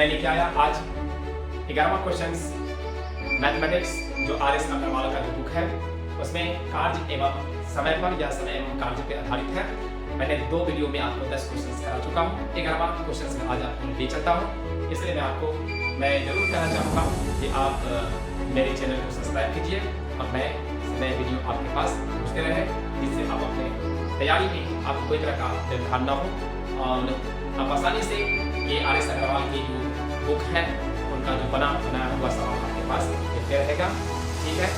मैं लेके आया आज 11वां क्वेश्चंस मैथमेटिक्स जो आर एस अग्रवाल का जो बुक है उसमें कार्य एवं समय पर या समय एवं कार्य पर आधारित है। मैंने 2 वीडियो में आपको 10 क्वेश्चंस करा चुका हूँ। 11वां क्वेश्चंस में आज आपको ले चलता हूँ। इसलिए मैं जरूर कहना चाहूँगा कि आप मेरे चैनल को सब्सक्राइब कीजिए और मैं नए वीडियो आपके पास पहुँचते रहे, जिससे आप अपने तैयारी में आपको कोई तरह का व्यवधान न हो और आप आसानी से ये आर एस अग्रवाल की जो बुक है उनका जो बनाया हुआ सवाल आपके पास मिलते रहेगा। ठीक है,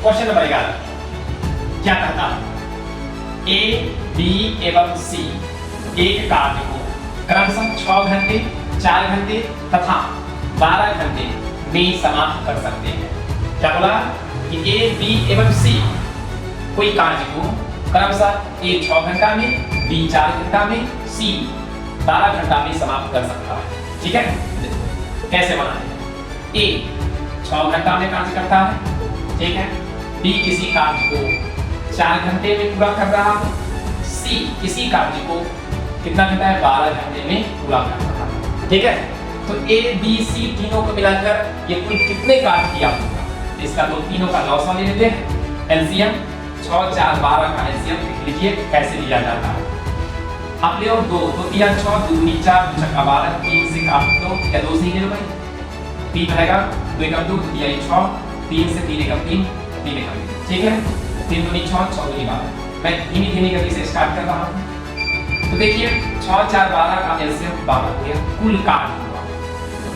क्वेश्चन नंबर 11 क्या कहता है? ए, बी एवं सी एक कार्य को क्रमशः 6 घंटे, 4 घंटे तथा 12 घंटे में समाप्त कर सकते हैं। क्या बोला कि ए, बी एवं सी कोई कार्य को क्रमशः ए 6 घंटा में, बी 4 घंटा में, सी 12 घंटा में समाप्त कर सकता है। ठीक है, कैसे बनाए? ए 6 घंटा में कार्य करता है, ठीक है, बी किसी कार्य को 4 घंटे में पूरा कर रहा है, सी किसी कार्य को कितना घंटा है? 12 घंटे में पूरा कर रहा है। ठीक है, तो ए, बी, सी तीनों को मिलाकर ये कुल कितने कार्य किया होगा? इसका तो तीनों का लॉस ले लेते हैं। एलसीएम 6, 4, 12 का एलसीएम लिख लीजिए कैसे लिया जाता है। आप ले 2, 2 3 6, 2 दूनी 4, 2 छक्का 12, 3 से काट दो या 2 से ही ले लो भाई। 3 रहेगा, 2 एकम 2, 2 3 6, 3 से 3 एकम 3, 3 एकम 3। ठीक है, 3 दूनी 6, 6 दूनी 12। मैं धीमी धीमी गति से स्टार्ट कर रहा हूँ। तो देखिए 6, 4, 12 का एलसीएम 12 हो गया। कुल कार्य हुआ,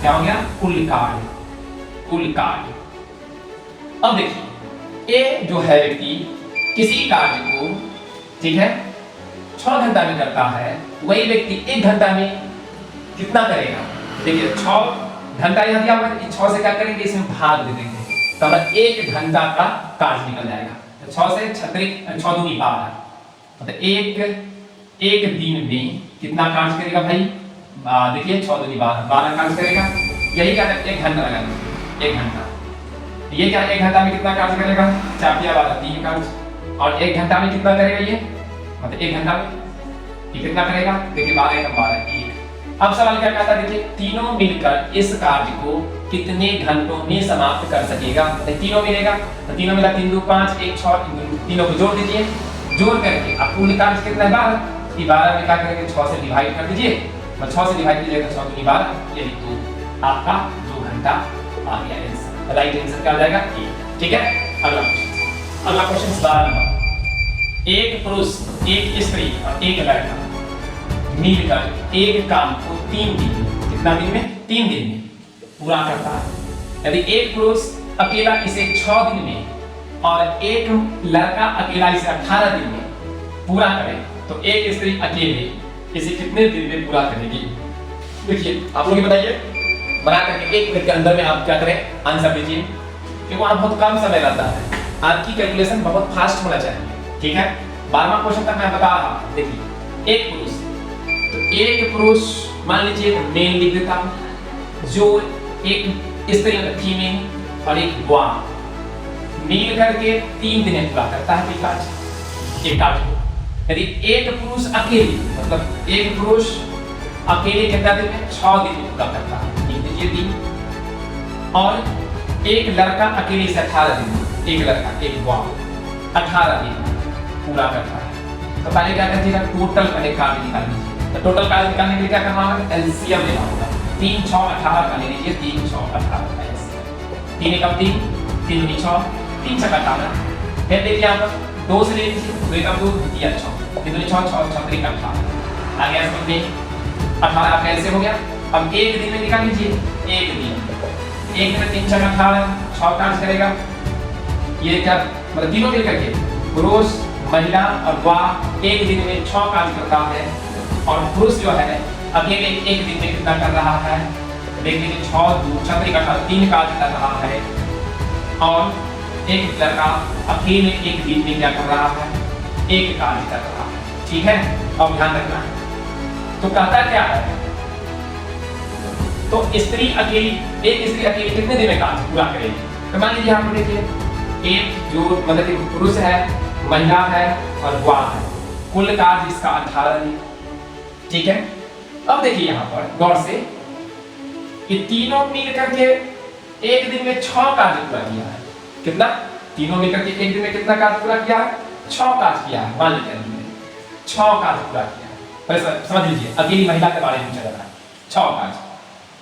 क्या हो गया? कुल कार्य। अब देखिए ए जो है व्यक्ति किसी कार्य को, ठीक है, 6 घंटा में करता है, वही व्यक्ति 1 घंटा में कितना करेगा? देखिए 6 घंटा यह दिया हुआ है, 6 से क्या करेंगे? इसमें भाग दे देंगे तो हमारा 1 घंटा का कार्य निकल जाएगा। तो 6 से 6 दूनी 12, मतलब एक दिन में कितना कार्य करेगा भाई? देखिए 6 दूनी 12 कार्य करेगा। यही क्या 1 घंटा लगाना, 1 घंटा। ये क्या 1 घंटा में कितना कार्य करेगा? 4 या 12 3 कार्य। और 1 घंटा में कितना करेगा ये? मतलब 1 घंटा में ये कितना करेगा? देखिए 12 एकम 12 1। अब सवाल क्या कहता है? देखिए तीनों मिलकर इस कार्य को कितने घंटों में समाप्त कर सकेगा? तो तीनों मिलेगा, तो तीनों मिला 3 2 5 1 6, तीनों को जोड़ दीजिए। जोड़ करके अब कुल कार्य कितना है? 12। 12 में क्या करेंगे? 6 से डिवाइड कर दीजिए। 6 से डिवाइड कीजिएगा 6 दूनी 12, ये तो आपका 2 घंटा आ गया। आंसर राइट आंसर क्या आ जाएगा? ए। ठीक है, अगला क्वेश्चन 12 नंबर। एक पुरुष, एक स्त्री और एक लड़का मिलकर एक काम को 3 दिन में, कितना दिन में? 3 दिन में पूरा करता है। यदि एक पुरुष अकेला इसे 6 दिन में और एक लड़का अकेला इसे 18 दिन में पूरा करे तो एक स्त्री अकेले इसे कितने दिन में पूरा करेगी? देखिए आप लोग बताइए, बना करके 1 मिनट के अंदर में आप क्या करें? आंसर दीजिए, क्योंकि वहां बहुत कम समय लगता है। आपकी कैलकुलेशन बहुत फास्ट होना चाहिए। ठीक है, 12वां क्वेश्चन तक मैं बता रहा हूं। देखिए एक पुरुष, तो एक पुरुष मान लीजिए मेल लिख देता हूं, जो एक स्त्री फीमेल और एक बॉय मिल करके 3 दिन में पूरा करता है कोई कार्य, एक कार्य को। यदि एक पुरुष अकेले, मतलब एक पुरुष अकेले कितना दिन में? 6 दिन में पूरा करता है, लिख दीजिए 3। और एक लड़का अकेले से 18 दिन में, एक लड़का एक बॉय 18 दिन में पूरा करता है। तो पहले क्या कीजिएगा? टोटल पहले कार्य निकाल लीजिए। तो टोटल कार्य निकालने के लिए क्या करना होगा? एलसीएम लेना होगा। 3 6 18 का ले लीजिए, 3 6 18 का एलसीएम। 3 एकम 3, 3 दूनी 6, 3 छक्का 18। फिर देखिए आप 2 से ले लीजिए, 2 एकम 2, 2 3 6, 3 दूनी 6 6 6 3 18 आ गया। इसमें 18 आपका एलसीएम हो गया। अब 1 दिन में निकाल लीजिए, 1 दिन में 3 छक्का 18, 6 कार्य करेगा। ये क्या मतलब तीनों मिल करके पुरुष, महिला और बॉय 1 दिन में 6 कार्य करता है, और पुरुष जो है अकेले 1 दिन में कितना कर रहा है? देखिए 6 2 6 3 कार्य कर रहा है, और एक लड़का अकेले 1 दिन में क्या कर रहा है? 1 कार्य कर रहा है। ठीक है, अब ध्यान रखना है। तो कहता क्या है? तो एक स्त्री अकेली कितने दिन में कार्य पूरा करेगी? तो मान लीजिए आप देखिए, एक जो मतलब पुरुष है, महिला है और बॉय है, कुल कार्य इसका 18 दिन। ठीक है, अब देखिए यहां पर गौर से, ये तीनों मिल करके एक दिन में 6 कार्य पूरा किया है। कितना? तीनों मिलकर के एक दिन में कितना कार्य पूरा किया है? 6 कार्य किया है। मान लेते हैं 6 कार्य पूरा किया है। पहले समझ लीजिए, अकेली महिला के बारे में चल रहा है 6 कार्य,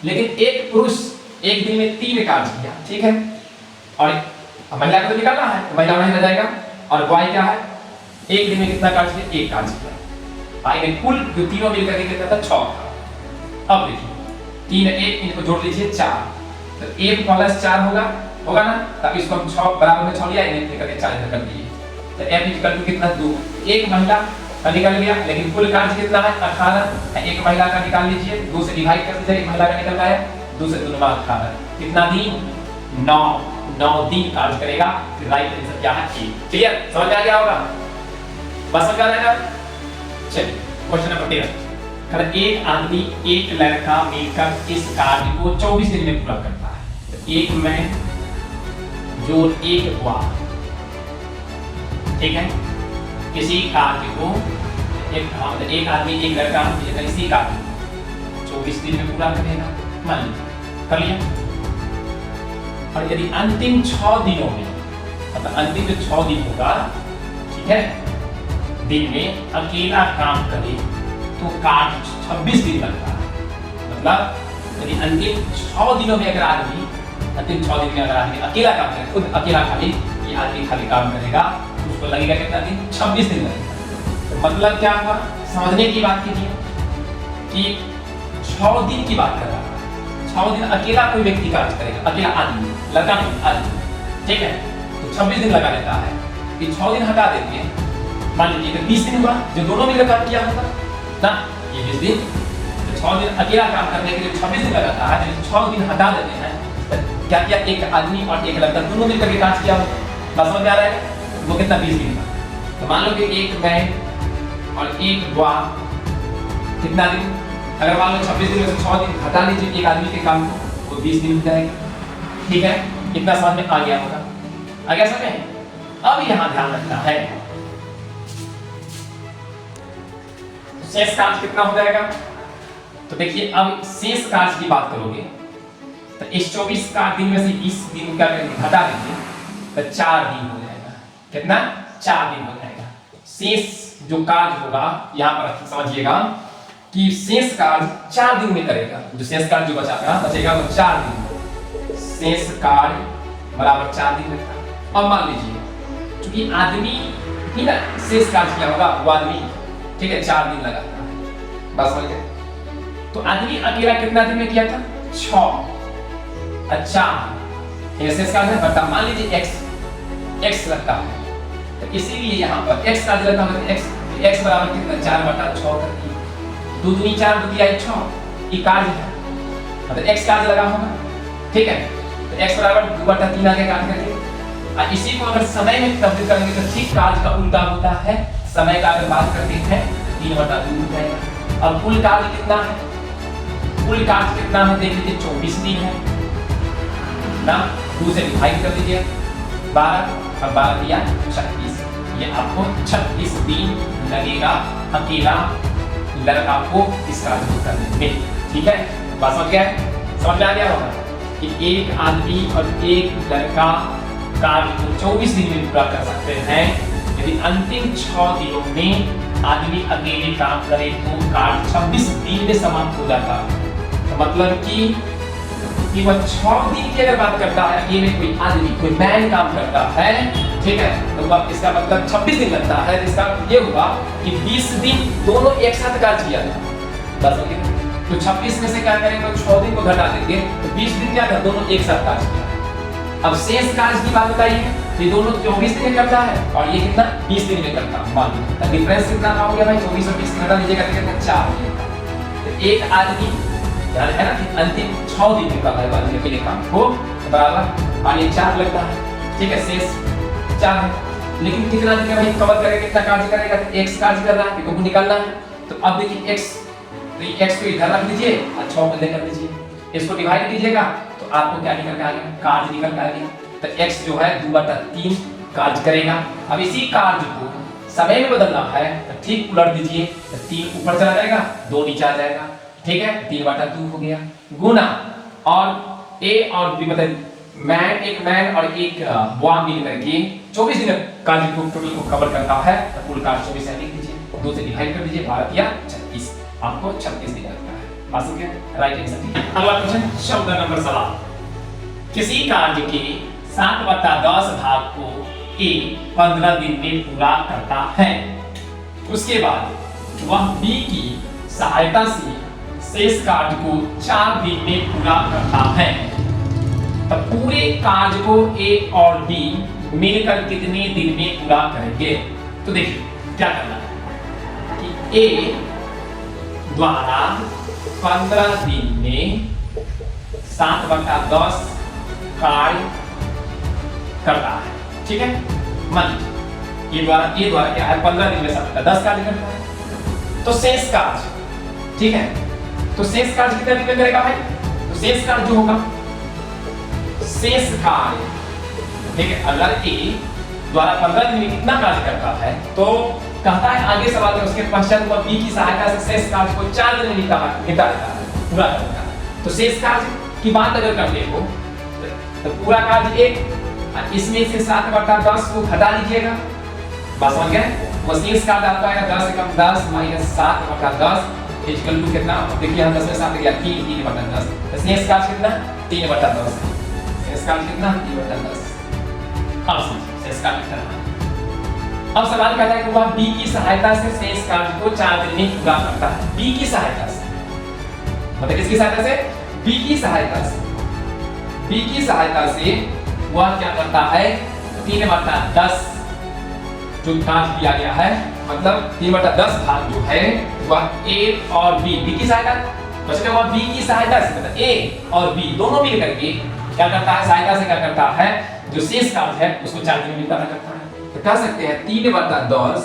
लेकिन एक पुरुष एक दिन में 3 कार्य किया। ठीक है, और महिला को तो निकालना है, महिला नहीं रह जाएगा। और बॉय क्या है? एक दिन में कितना कार्य किया? 1 कार्य किया। आगे कुल जो तीनों मिलकर के कितना था? 6। अब देखिए 3 1 इनको जोड़ लीजिए 4, तो 1 + 4 होगा ना, तब इसको हम 6 बराबर में 6 लिया, इन्हें लेकर के 4 इधर कर दिए, तो f इक्वल टू कितना? 2। एक महिला का निकल गया, लेकिन कुल कार्य कितना है? 18। एक महिला का निकाल लीजिए, 2 से डिवाइड कर दीजिए, एक महिला का निकल आया 2 से 2 18। कितना दिन? 9 दिन कार्य करेगा। फिर राइट आंसर क्या है? 1। क्लियर? समझ आ गया होगा? बस समझ आ रहा है? चलिए क्वेश्चन नंबर 13। एक आदमी एक लड़का मिलकर इस कार्य को 24 दिन में पूरा करता है। तो एक में जोड़ एक हुआ। ठीक है, किसी कार्य को एक आदमी एक लड़का इसी कार्य को 24 दिन में पूरा करेगा। मान लीजिए कर लिया, और यदि अंतिम 6 दिनों में, मतलब अंतिम जो 6 दिन होगा, ठीक है, दिन में अकेला काम करे तो कार्य 26 दिन लगता है। मतलब यदि अंतिम 6 दिनों में अगर आदमी अकेला काम करे, खुद अकेला खाली ये आदमी खाली काम करेगा, तो उसको लगेगा कितना दिन? 26 दिन लगेगा। तो मतलब क्या हुआ? समझने की बात कीजिए कि 6 दिन की बात कर रहा है। 6 दिन अकेला कोई व्यक्ति कार्य करेगा, अकेला आदमी, लड़का नहीं आदमी। ठीक है, तो 26 दिन लगा लेता है। ये 6 दिन हटा देंगे, मान लीजिए 20 दिन हुआ, जो दोनों मिलकर काम किया होगा ना, ये 20 दिन। तो 6 दिन अकेला काम करने के लिए 26 दिन लगाता है, तो 6 दिन हटा देते हैं, तो क्या किया? एक आदमी और एक लड़का दोनों मिलकर के काम किया होगा। बस समझ आ रहा है? वो कितना? 20 दिन का। तो मान लो कि एक मैं और एक बुआ, कितना दिन? अगर मान लो 26 दिन में से 6 दिन हटा लीजिए एक आदमी के काम को, वो 20 दिन हो जाएगा। ठीक है, कितना समझ में आ गया होगा? आ गया समझ में? अब यहाँ ध्यान रखना है, शेष कार्य कितना हो जाएगा? तो देखिए, अब शेष कार्य की बात करोगे तो इस 24 का दिन में से 20 दिन का हटा दीजिए तो 4 दिन हो जाएगा। कितना? 4 दिन हो जाएगा। शेष जो कार्य होगा, यहाँ पर समझिएगा कि शेष कार्य 4 दिन में करेगा। जो शेष कार्य जो बचेगा वो 4 दिन। शेष कार्य बराबर 4 दिन लगता। अब मान लीजिए क्योंकि आदमी ही ना शेष कार्य किया होगा, वो आदमी, ठीक है, 4 दिन लगा था। बस समझ गए? तो आदमी अकेला कितना दिन में किया था? 6। अच्छा, शेष कार्य है, बता मान लीजिए x लगता है, तो इसीलिए यहाँ पर x का लगता है, x बराबर कितना? 4/6 कर दिए। 2 दूनी 4, 2 तिहाई 6, ये कार्य है, मतलब x कार्य लगा होगा। ठीक है, तो x बराबर 2/3 आगे काट करके, और इसी को अगर समय में तब्दील करेंगे तो ठीक कार्य का उल्टा होता है। समय का अगर बात करते हैं 3/2 हो जाएगा। अब कुल कार्य कितना है? कुल कार्य कितना है देख लीजिए, 24 दिन है ना, 2 से डिवाइड कर दीजिए 12 और 12 दिया 36। ये आपको 36 दिन लगेगा अकेला लड़का को इस कार्य को करने में। ठीक है, बात समझ गया? समझ में आ गया होगा कि एक आदमी और एक लड़का कार्य को 24 दिन में पूरा कर सकते हैं। यदि अंतिम 6 दिनों में आदमी अकेले काम करे तो कार्य 26 दिन में समाप्त हो जाता है। तो मतलब कि वह 6 दिन की अगर बात करता है, अकेले कोई आदमी, कोई मैन काम करता है, ठीक है, तो वह इसका मतलब 26 दिन लगता है। इसका ये हुआ कि 20 दिन दोनों एक साथ कार्य किया था। बस तो 26 में से क्या करेंगे? 6 दिन को घटा देंगे तो 20 दिन क्या था? दोनों एक साथ कार्य किया। अब शेष कार्य की बात बताइए, ये दोनों 24 दिन में करता है और ये कितना? 20 दिन में करता है। मान लो तो डिफरेंस कितना हो गया भाई? 24 और 20 घटा लीजिएगा तो कितना? 4 हो जाएगा। तो एक आदमी ध्यान है ना कि अंतिम 6 दिन में करता है आदमी के लिए काम को, बराबर, और ये 4 लगता है। ठीक है, शेष 4 है, लेकिन कितना दिन में भाई कवर करेगा? कितना कार्य करेगा? तो x कार्य कर रहा है, को निकालना है। तो अब देखिए x, तो ये x को इधर रख दीजिए और 6 को इधर कर दीजिए, इसको डिवाइड कीजिएगा तो आपको क्या निकल के आ गया? कार्य निकल के आ गया। तो x जो है 2/3 कार्य करेगा। अब इसी कार्य को समय में बदलना है तो ठीक उलट दीजिए, तो 3 ऊपर चला जाएगा, 2 नीचे आ जाएगा, ठीक है, 3/2 हो गया, गुना और ए और बी मतलब एक मैन और एक बॉय मिल करके 24 दिन कार्य को टोटल को कवर करता है, तो कुल कार्य 24 है, लिख दीजिए, 2 से डिवाइड कर दीजिए, 12 या 36, आपको 36 दिन लगता है। पास हो गया, राइट आंसर। अगला क्वेश्चन शब्द नंबर 7, किसी कार्य के 7/10 भाग को ए 15 दिन में पूरा करता है, उसके बाद वह बी की सहायता से शेष कार्य को 4 दिन में पूरा करता है, तब पूरे कार्य को ए और बी मिलकर कितने दिन में पूरा करेंगे? तो देखिए क्या करना है कि ए द्वारा 15 दिन में 7/10 कार्य करता है, ठीक है, मान लीजिए ए द्वारा क्या है 15 दिन में 7/10 कार्य करता है, तो शेष कार्य, ठीक है, तो शेष कार्य कितने दिन में करेगा भाई? तो शेष कार्य जो होगा, शेष कार्य देखिए अगर ए द्वारा 15 दिन में कितना कार्य करता है, तो कहता है आगे सवाल में उसके पश्चात वह बी की सहायता से शेष कार्य को 4 दिन में निपटा देता है, पूरा करता है। तो शेष कार्य की बात अगर करते हो तो पूरा कार्य एक, इसमें से 7/10 को घटा लीजिएगा, बस समझ गए, वो शेष कार्य आपका आएगा 10 से कम 10 माइनस 7/10 इक्वल टू कितना? देखिए यहाँ 10 में 7 गया 3/10, तो शेष कार्य कितना? 3/10, शेष कार्य कितना? 3/10। अब समझिए शेष कार्य कितना। अब सवाल कहता है कि वह बी की सहायता से शेष कार्य को 4 दिन में पूरा करता है। बी की सहायता से मतलब किसकी सहायता से? बी की सहायता से। बी की सहायता से वह क्या करता है? 3/10 जो कार्य दिया गया है, मतलब 3/10 भाग जो है वह ए और बी की सहायता, मतलब वह बी की सहायता से मतलब ए और बी दोनों मिल करके क्या करता है? सहायता से क्या करता है? जो शेष कार्य है उसको 4 दिन में निपटाना करता है। तो कह सकते हैं 3/10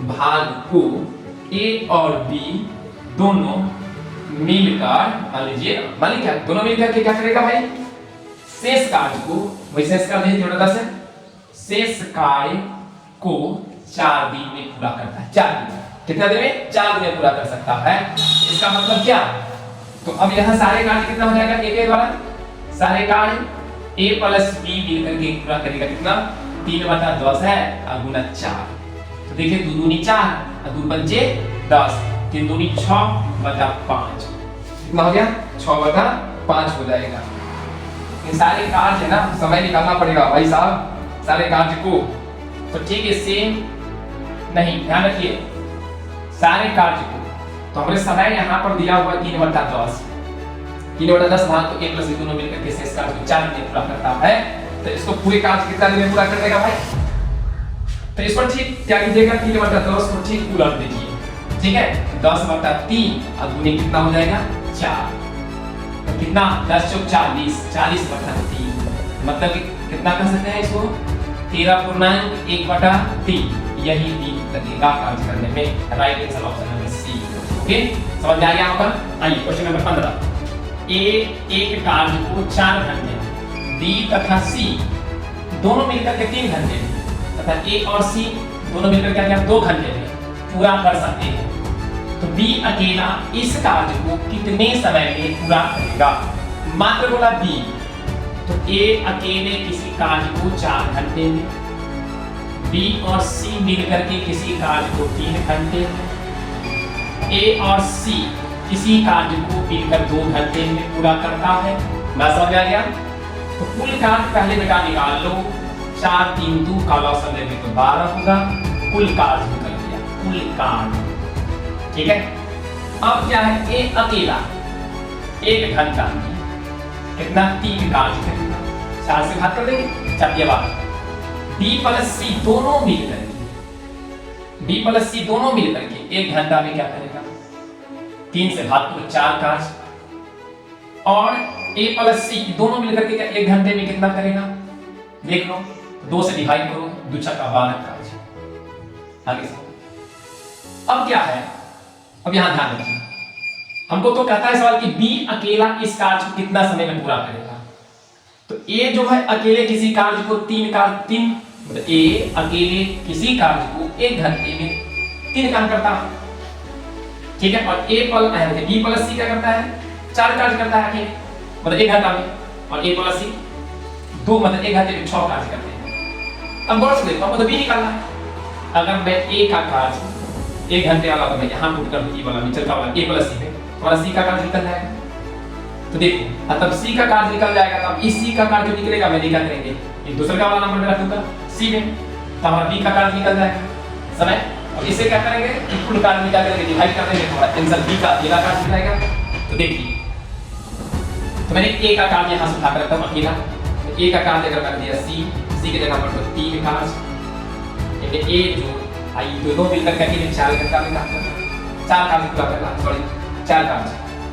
भाग को ए और बी दोनों मिलकर, मान लीजिए क्या दोनों मिलकर के क्या करेगा भाई? शेष कार्य को, वही शेष कार्य है 3/10 है, शेष कार्य को 4 दिन में पूरा करता है। 4 दिन, कितना दिन में? 4 दिन में पूरा कर सकता है। इसका मतलब क्या? तो अब यहाँ सारे कार्य कितना हो जाएगा? ए के द्वारा सारे कार्य a प्लस b मिलकर के पूरा करेगा, कितना? 3/10 है और गुना 4, तो देखिए 2 दूनी 4 और 2 पंजे 10, 3 दूनी 6/5, कितना हो गया? 6/5 हो जाएगा। इन सारे कार्य है ना, समय निकालना पड़ेगा भाई साहब सारे कार्य को, तो ठीक है सेम नहीं, ध्यान रखिए सारे कार्य को, तो हमारे समय यहाँ पर दिया हुआ 3/10 भाग को a प्लस b दोनों मिलकर के शेष कार्य को 4 दिन में पूरा करता है, तो इसको पूरे कार्य कितना दिन में पूरा कर देगा भाई? तो इस पर ठीक क्या कीजिएगा? 3/10 को ठीक उलट दीजिए, ठीक है, 10/3 और गुने कितना हो जाएगा? 4, तो कितना? 10 चौक 40, 40/3, मतलब कितना कर सकते हैं इसको? 13.1/3, यही दिन लगेगा कार्य करने में। Right answer option number C. Okay, समझ में आ गया? यहाँ पर आइए क्वेश्चन नंबर 15, ए एक कार्य को 4 घंटे में, बी तथा सी दोनों मिलकर के 3 घंटे में, तथा ए और सी दोनों मिलकर क्या 2 घंटे में पूरा कर सकते हैं, तो बी अकेला इस कार्य को कितने समय में पूरा करेगा? मात्र बोला बी, तो ए अकेले किसी कार्य को 4 घंटे में, बी और सी मिलकर के किसी कार्य को 3 घंटे में, ए और सी किसी कार्य को मिलकर 2 घंटे में पूरा करता है। मैं समझ आ गया? तो कुल कार्य पहले बेटा निकाल लो, 4 3 2 का लॉसन लेंगे तो 12 होगा, कुल कार्य निकल गया, कुल कार्य, ठीक है। अब क्या है? ए अकेला 1 घंटा में कितना? 3 कार्य करेगा, 4 से भाग कर देंगे, चलिए बात बी प्लस सी दोनों मिलकर के 1 घंटा में क्या करेगा? 3 से भाग करो 4 कार्य, और a प्लस सी दोनों मिलकर के 1 घंटे में कितना करेगा? देख लो, 2 से डिवाइड करो, 2 छक्का 12 कार्य। आगे से अब क्या है? अब यहां ध्यान रखिए, हमको तो कहता है सवाल कि b अकेला इस कार्य को कितना समय में पूरा करेगा, तो a जो है अकेले किसी कार्य को 3 मतलब ए अकेले किसी कार्य को 1 घंटे में 3 काम करता है, ठीक है। और ए प्लस बी प्लस सी क्या करता है, 4 कार्य करता है अकेले, मतलब 1 घंटा में। और ए प्लस सी 2, मतलब 1 घंटे में 6 कार्य करते हैं। अब गौर से देखो, मतलब बी निकालना है। अगर मैं ए का कार्य 1 घंटे वाला, तो मैं यहाँ पुट कर दूं, ये वाला मीटर का वाला ए प्लस सी में, तो सी का कार्य निकल जाएगा। तो देखो, तब सी का कार्य निकल जाएगा, तब इस सी का कार्य जो निकलेगा मैं क्या करेंगे, ये दूसरे का वाला नंबर में रख दूंगा सी में, तो हमारा बी का कार्य निकल जाएगा समय। और इसे क्या करेंगे, कुल कार्य निकाल करके डिवाइड कर देंगे, हमारा आंसर बी का अकेला कार्य मिलेगा। तो देखिए, तो मैंने ए का कार्य यहाँ से उठा कर रखता हूँ अकेला। तो ए का कार्य अगर कर दिया सी की जगह पर 3 कार्य, ए जो आई दोनों मिलकर के 4 घंटा में काम करना, 4 कार्य पूरा करना, सॉरी 4 कार्य।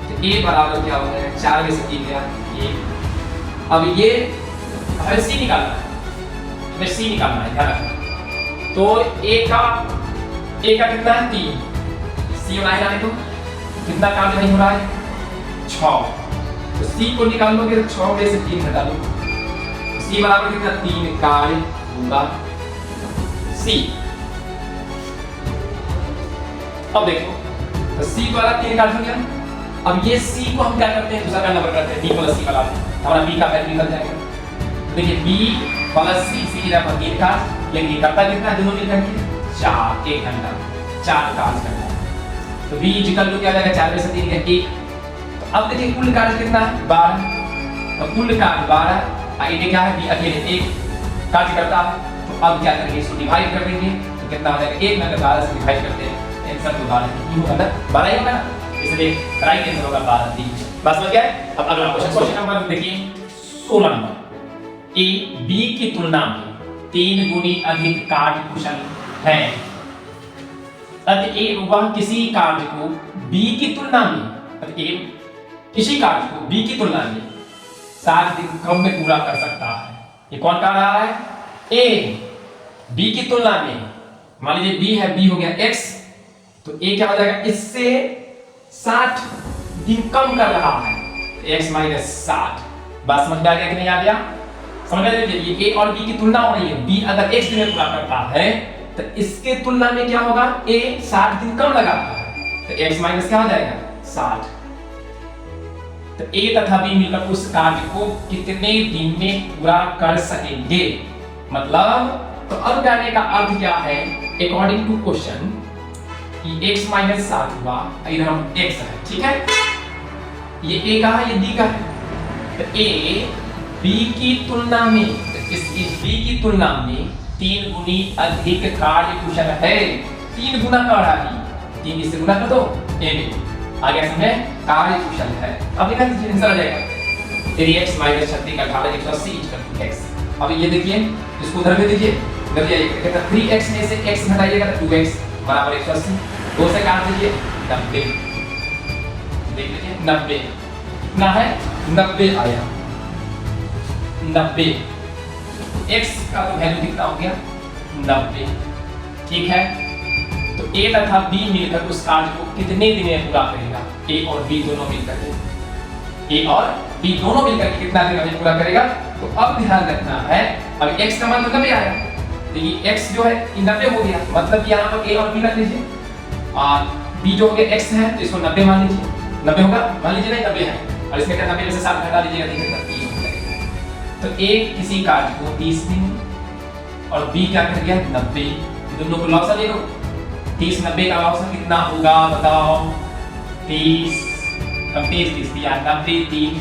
तो ए बराबर क्या हो गया, 4 में से 3 गया ये। अब ये हमें सी निकालना है, हमें सी निकालना है, ध्यान रखना। तो ए का कितना है, 3, सी बनाए जाने को कितना कार्य नहीं हो रहा है, 6। तो सी को निकाल लोगे तो 6 में से 3 घटा लो, तो सी बराबर कितना, 3 कार्य होगा सी। अब देखो, तो सी द्वारा 3 कार्य हो गया। अब ये सी को हम क्या करते हैं, दूसरा का नंबर करते हैं, बी प्लस सी वाला, हमारा बी का वैल्यू निकल जाएगा। तो देखिए बी प्लस सी की जगह पर 3 कार्य, लेकिन ये करता कितना है दोनों मिलकर के 4, 1 घंटा 4 कार्य करना है। तो बी इक्वल टू क्या आ जाएगा, 4 में से 3 गया 1। तो अब देखिए कुल कार्य कितना है, 12। तो कुल कार्य 12, ये क्या है, बी अकेले 1 कार्य करता है। तो अब क्या करेंगे, इसको डिवाइड कर देंगे, तो कितना हो जाएगा, 1 में 12 से डिवाइड करते हैं, आंसर तो 12 ही होगा ना, 12 ही होगा ना, इसलिए राइट आंसर होगा 12 3। बस समझ गए। अब अगला क्वेश्चन नंबर देखिए 16 नंबर। ए बी की तुलना में 3 गुनी अधिक कार्य कुशल है, अतएव वह किसी कार्य को बी की तुलना में, अतएव किसी कार्य को बी की तुलना में 7 दिन कम में पूरा कर सकता है। ये कौन कह रहा है, ए बी की तुलना में, मान लीजिए बी है, बी हो गया x, तो ए क्या हो जाएगा, इससे 60 दिन कम कर रहा है, x माइनस 60। बात समझ में आ गया कि नहीं आ गया, समझ में लीजिए, ये a और b की तुलना हो रही है। b अगर x दिन में पूरा करता है तो इसके तुलना में क्या होगा, a 60 दिन कम लगाता है, तो x माइनस क्या हो जाएगा 60। तो a तथा b मिलकर उस कार्य को कितने दिन में पूरा कर सकेंगे, मतलब तो अब कहने का अर्थ क्या है, अकॉर्डिंग टू क्वेश्चन ये x माइनस 60 हुआ, इधर हम x है, ठीक है, ये a का है, ये b का है। तो a b की तुलना में, इस b की तुलना में 3 गुनी अधिक कार्य कुशल है, 3 गुना कर रहा है, 3 इससे गुना कर दो, a में आ गया समझे, कार्य कुशल है। अब लिखा लीजिए, आंसर आ जाएगा 3x माइनस 36 का घात 180 इक्वल x। अब ये देखिए, इसको उधर में दीजिए, इधर जाइए, 3x में से x घटाइएगा तो 2x बराबर 180, 2 से काट दीजिए 90, देख लीजिए 90 कितना है, 90 आया, 90 x का तो वैल्यू कितना हो गया 90, ठीक है। तो a तथा b मिलकर उस कार्य को कितने दिन में पूरा करेगा, a और b दोनों मिलकर के, a और b दोनों मिलकर के कितना दिन में पूरा करेगा। तो अब ध्यान रखना है, अब x का मान 90 आया, तो ये x जो है 90 हो गया, मतलब यहाँ पर a और b रख लीजिए, और b जो हो गया x है तो इसको 90 मान लीजिए, 90 होगा, मान लीजिए नहीं 90 है, और इसमें 90 में से 7 घटा लीजिएगा तो कितना 30 हो जाएगा। तो a किसी कार्य को 30 दिन और b क्या कर गया 90, दोनों को लॉसा ले लो, 30 90 का लॉसा कितना होगा बताओ, 30 कम 30 दिया 90 3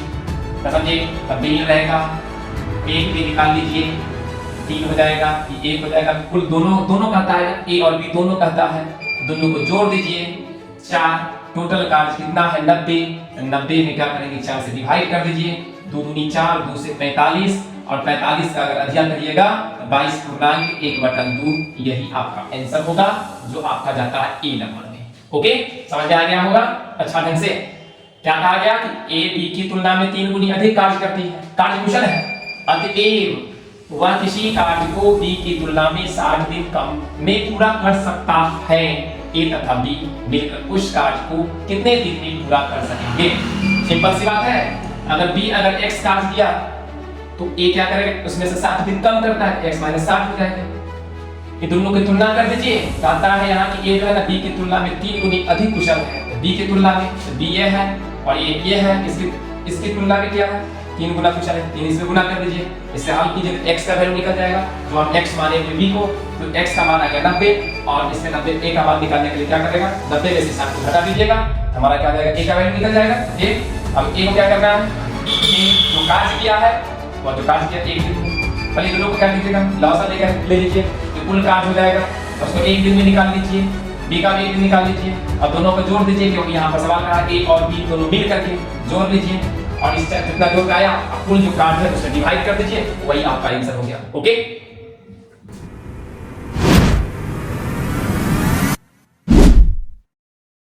समझे, तब भी रहेगा, एक भी निकाल लीजिए 3 हो जाएगा, ये 1 हो जाएगा, कुल दोनों कहता है, a और b दोनों कहता है, दोनों को जोड़ दीजिए 4, टोटल कार्य कितना है 90, 90 में क्या करेंगे 4 से डिवाइड कर दीजिए, 2 दूनी 4, 2 से 45, और 45 का अगर अध्ययन करिएगा तो 22.1/2, यही आपका आंसर होगा जो आपका जाता है ए नंबर में। ओके, समझ में आ गया होगा अच्छा ढंग से। क्या कहा गया कि ए बी की तुलना में 3 गुनी अधिक कार्य करती है, कार्य कुशल है, अतएव वह किसी कार्य को बी की तुलना में 60 दिन कम में पूरा कर सकता है, ए तथा बी मिलकर उस कार्य को कितने दिन में पूरा कर सकेंगे। सिंपल सी बात है, अगर बी अगर x कार्य किया तो a क्या करेगा, उसमें से 60 दिन कम करता है, x माइनस 60 हो जाएगा। ये दोनों की तुलना कर दीजिए, कहता है यहाँ कि a जो है ना b की तुलना में 3 गुनी अधिक कुशल है। b की तुलना में b ये है और ये है, इसकी तुलना में क्या है, 3 गुना कुशल है। 3 इसमें गुना कर दीजिए, इससे हल कीजिए तो x का वैल्यू निकल जाएगा। जो हम x मानेंगे b को, तो x का मान आ गया 90 और इसमें 90 a का मान निकालने के लिए क्या करेगा, 90 में से 60 को घटा दीजिएगा, हमारा क्या आ जाएगा, a का वैल्यू निकल जाएगा। a अब a को क्या करना है, a जो कार्य किया है और जो कार्य किया एक दिन में, पहले दोनों को क्या कीजिएगा, लॉसा लेकर ले लीजिए तो कुल कार्य हो जाएगा, उसको एक दिन में निकाल लीजिए, b का भी एक दिन निकाल लीजिए। अब दोनों को जोड़ दीजिए, क्योंकि यहाँ पर सवाल कहा a और b दोनों मिल करके जोड़ लीजिए और इससे जितना जोड़ आया कुल जो कार्य है उससे डिवाइड कर दीजिए, वही आपका आंसर हो गया। ओके।